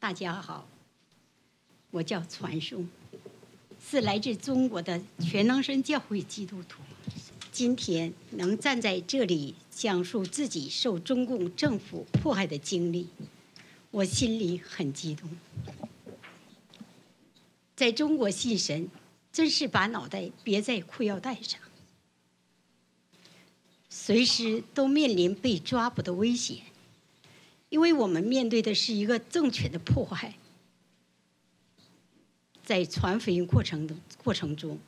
大家好，我叫传颂，是来自中国的全能神教会基督徒。今天能站在这里讲述自己受中共政府迫害的经历，我心里很激动。在中国信神，真是把脑袋别在裤腰带上，随时都面临被抓捕的威胁。因为我们面对的是一个政权的迫害，在传福音过程中，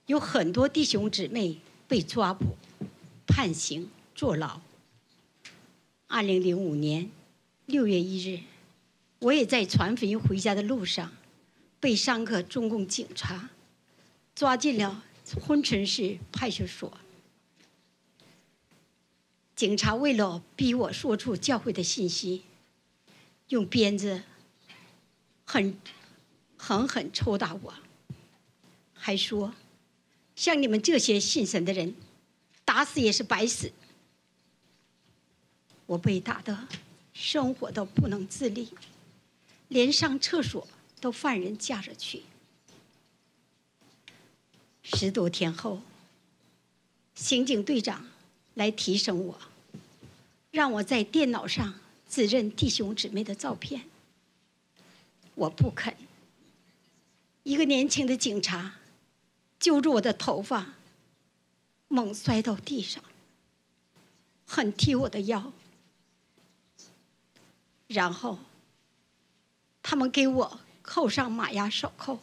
有很多弟兄姊妹被抓捕、判刑、坐牢。2005年6月1日，我也在传福音回家的路上，被3个中共警察抓进了珲春市派出所。警察为了逼我说出教会的信息，用鞭子狠狠抽打我，还说像你们这些信神的人，打死也是白死。我被打得生活都不能自理，连上厕所都犯人架着去。10多天后，刑警队长来提审我，让我在电脑上指认弟兄姊妹的照片。我不肯。一个年轻的警察揪住我的头发，猛摔到地上，狠踢我的腰。然后他们给我扣上马牙手铐，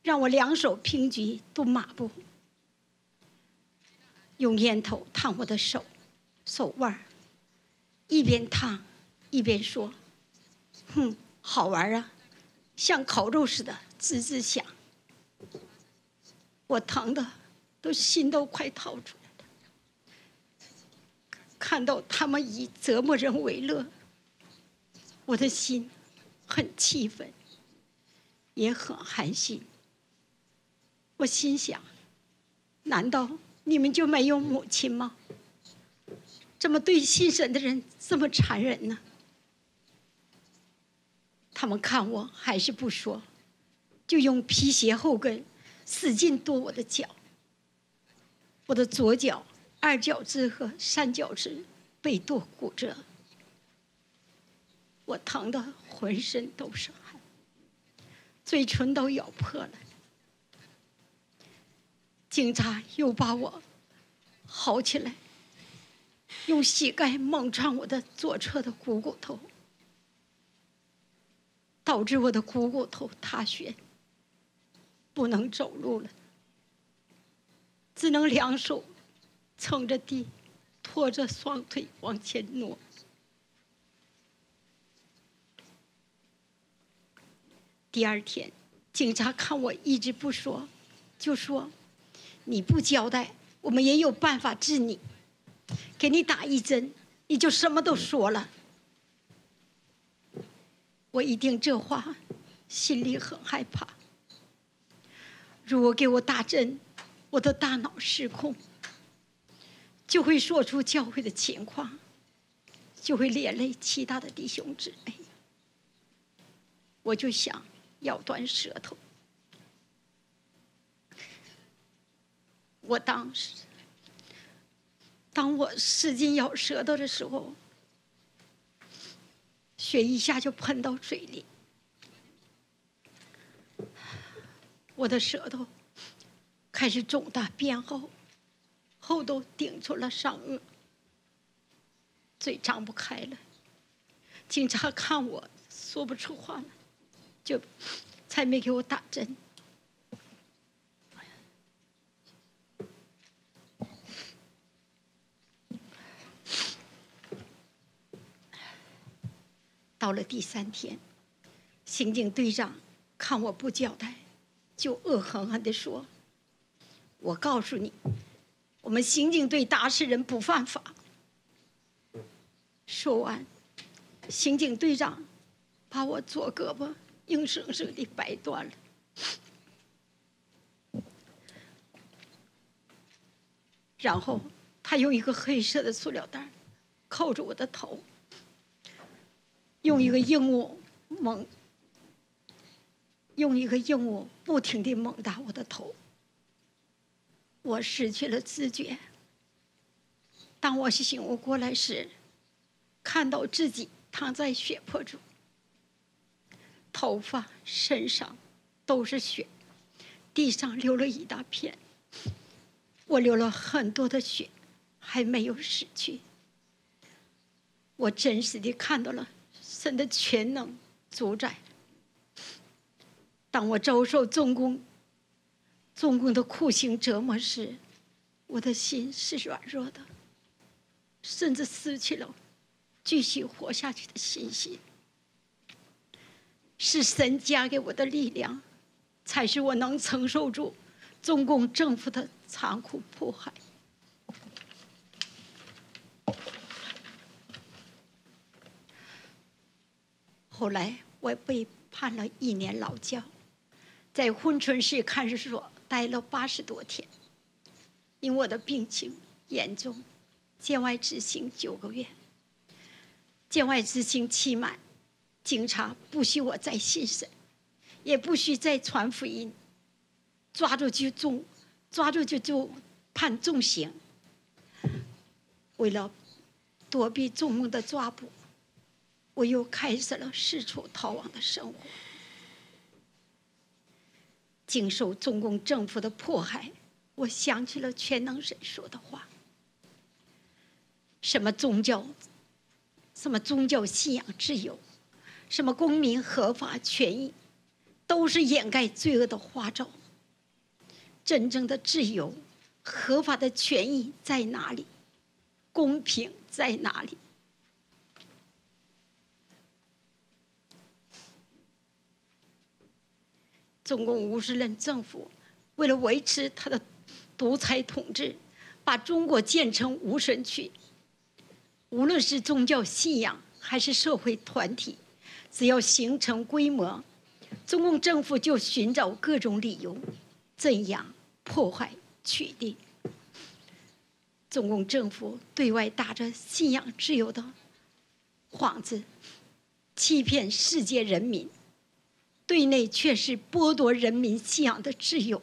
让我2手平举蹲马步，用烟头烫我的手腕，一边烫一边说：“哼，好玩啊，像烤肉似的，吱吱响。”我疼的心都快掏出来了。看到他们以折磨人为乐，我的心很气愤，也很寒心。我心想，难道你们就没有母亲吗？怎么对信神的人这么残忍呢？他们看我还是不说，就用皮鞋后跟使劲跺我的脚。我的左脚2脚趾和3脚趾被跺骨折，我疼得浑身都是汗，嘴唇都咬破了。警察又把我薅起来，用膝盖猛撞我的左侧的股骨头，导致我的股骨头塌陷，不能走路了，只能2手撑着地，拖着双腿往前挪。第2天，警察看我一直不说，就说：“你不交代，我们也有办法治你，给你打1针，你就什么都说了。”我一听这话，心里很害怕。如果给我打针，我的大脑失控，就会说出教会的情况，就会连累其他的弟兄姊妹。我就想咬断舌头。当我使劲咬舌头的时候，血一下就喷到嘴里，我的舌头开始肿大变厚，厚都顶出了上颚，嘴张不开了。警察看我说不出话来，就才没给我打针。到了第3天，刑警队长看我不交代，就恶狠狠地说：“我告诉你，我们刑警队打死人不犯法。”说完，刑警队长把我左胳膊硬生生地掰断了。然后他用一个黑色的塑料袋扣住我的头，用一个硬物猛，用一个硬物不停地猛打我的头，我失去了知觉。当我醒悟过来时，看到自己躺在血泊中，头发、身上都是血，地上流了一大片。我流了很多的血，还没有死去。我真实地看到了神的全能主宰。当我遭受中共的酷刑折磨时，我的心是软弱的，甚至失去了继续活下去的信心。是神加给我的力量，才使我能承受住中共政府的残酷迫害。后来我被判了1年劳教，在珲春市看守所待了80多天。因我的病情严重，监外执行9个月。监外执行期满，警察不许我再信神，也不许再传福音，抓住就判重刑。为了躲避中共的抓捕，我又开始了四处逃亡的生活。经受中共政府的迫害，我想起了全能神说的话：什么宗教信仰自由，什么公民合法权益，都是掩盖罪恶的花招。真正的自由、合法的权益在哪里？公平在哪里？中共50任政府为了维持他的独裁统治，把中国建成无神区。无论是宗教信仰还是社会团体，只要形成规模，中共政府就寻找各种理由镇压、破坏、取缔。中共政府对外打着信仰自由的幌子，欺骗世界人民，对内却是剥夺人民信仰的自由、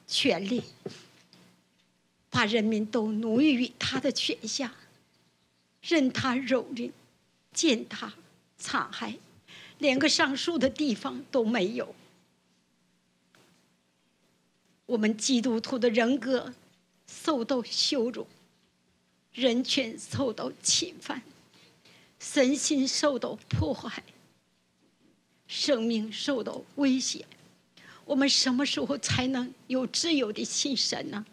权利，把人民都奴役于他的权下，任他蹂躏、践踏、残害，连个上诉的地方都没有。我们基督徒的人格受到羞辱，人权受到侵犯，身心受到迫害，生命受到威胁。我们什么时候才能有自由的信神呢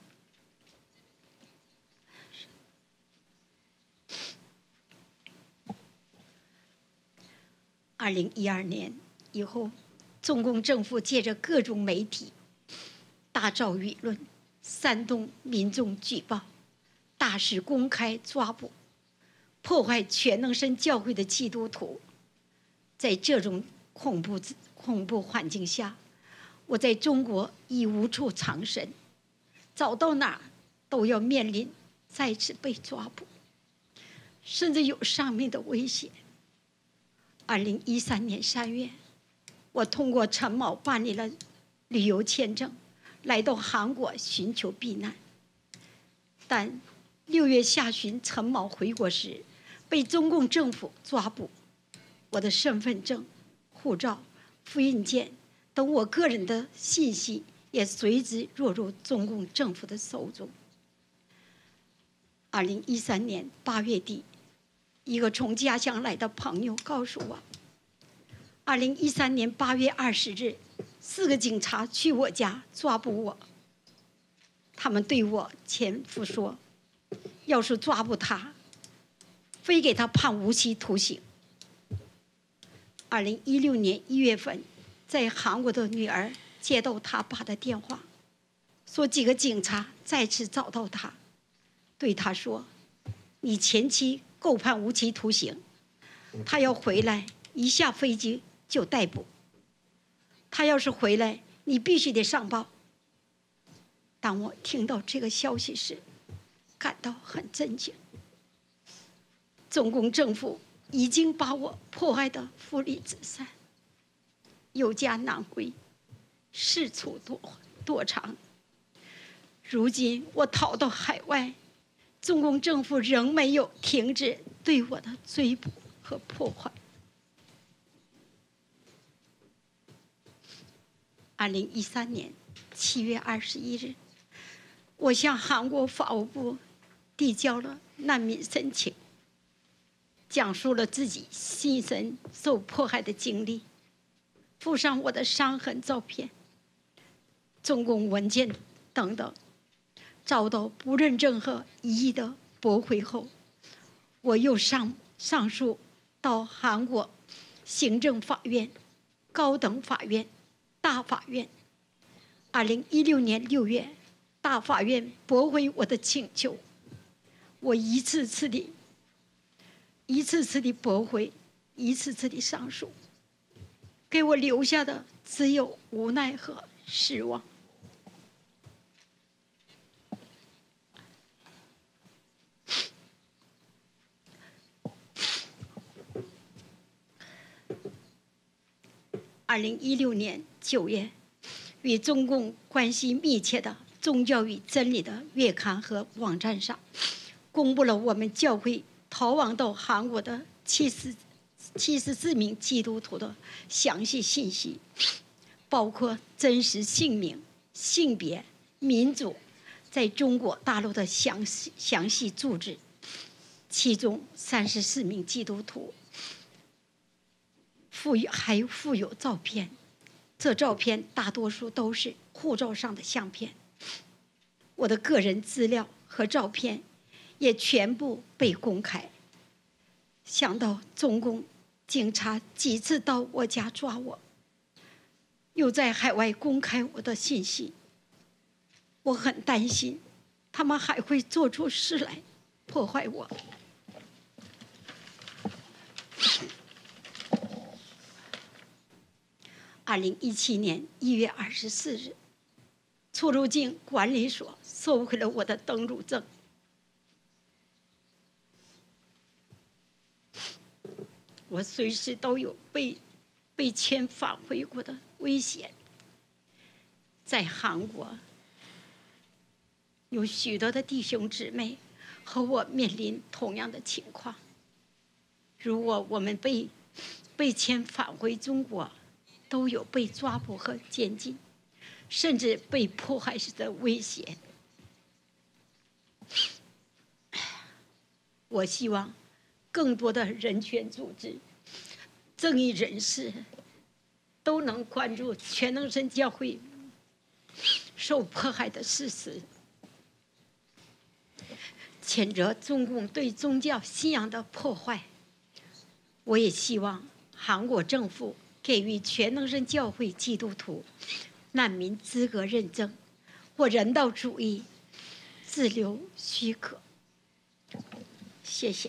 ？2012年以后，中共政府借着各种媒体大造舆论，煽动民众举报，大肆公开抓捕、破坏全能神教会的基督徒。在这种恐怖环境下，我在中国已无处藏身，走到哪儿都要面临再次被抓捕，甚至有丧命的危险。2013年3月，我通过陈某办理了旅游签证，来到韩国寻求避难。但6月下旬陈某回国时，被中共政府抓捕，我的身份证、护照、复印件等我个人的信息也随之落入中共政府的手中。2013年8月底，一个从家乡来的朋友告诉我，2013年8月20日，4个警察去我家抓捕我。他们对我前夫说，要是抓捕他，非给他判无期徒刑。2016年1月份，在韩国的女儿接到他爸的电话，说几个警察再次找到他，对他说：“你前妻够判无期徒刑，他要回来，一下飞机就逮捕。他要是回来，你必须得上报。”当我听到这个消息时，感到很震惊。中共政府已经把我迫害得妻离子散，有家难归，四处躲藏。如今我逃到海外，中共政府仍没有停止对我的追捕和破坏。2013年7月21日，我向韩国法务部递交了难民申请，讲述了自己亲身受迫害的经历，附上我的伤痕照片、中共文件等等，遭到不认证和异议的驳回后，我又上诉到韩国行政法院、高等法院、大法院。2016年6月，大法院驳回我的请求，我一次次地驳回，一次次地上诉，给我留下的只有无奈和失望。2016年9月，与中共关系密切的宗教与真理的月刊和网站上，公布了我们教会逃亡到韩国的74名基督徒的详细信息，包括真实姓名、性别、民族，在中国大陆的详细住址。其中34名基督徒还附有照片，这照片大多数都是护照上的相片。我的个人资料和照片也全部被公开。想到中共警察几次到我家抓我，又在海外公开我的信息，我很担心他们还会做出事来破坏我。2017年1月24日，出入境管理所收回了我的登陆证。我随时都有被遣返回国的危险。在韩国，有许多的弟兄姊妹和我面临同样的情况。如果我们被遣返回中国，都有被抓捕和监禁，甚至被迫害时的威胁。我希望更多的人权组织、正义人士都能关注全能神教会受迫害的事实，谴责中共对宗教信仰的破坏。我也希望韩国政府给予全能神教会基督徒难民资格认证或人道主义滞留许可。谢谢。